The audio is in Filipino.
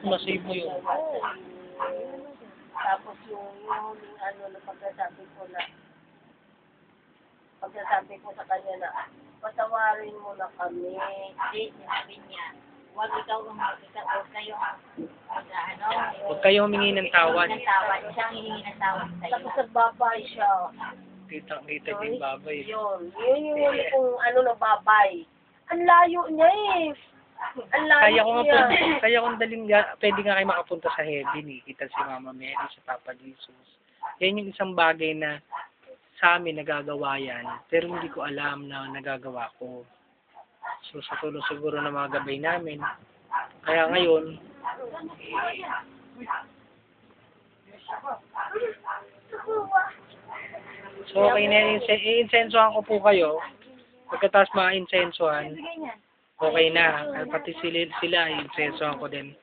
Masave mo yun. Tapos yung ano na pagkasabi ko sa kanya na, patawarin mo na kami. Hindi, sinabi niya, huwag ikaw huwag kayo ano, Huwag kayong humingi ng tawad. ng tawad. Siya ang hihingi ng tawad sa'yo. Tapos nagbabay siya. Kita yung babay. Yun yung huli kong ano na babay. Ang layo niya eh. Ang layo niya. Kaya kung daling pwede nga kayo makapunta sa heaven eh. Kita si Mama Mary, si Papa Jesus. Yan yung isang bagay na sa amin nagagawa yan, pero hindi ko alam na nagagawa ko. So sa tulong siguro ng mga gabay namin. Kaya ngayon, so okay na, i-insensohan ko po kayo. Pagkatapos ma-insensohan, okay na. Pati sila i-insensohan ko din.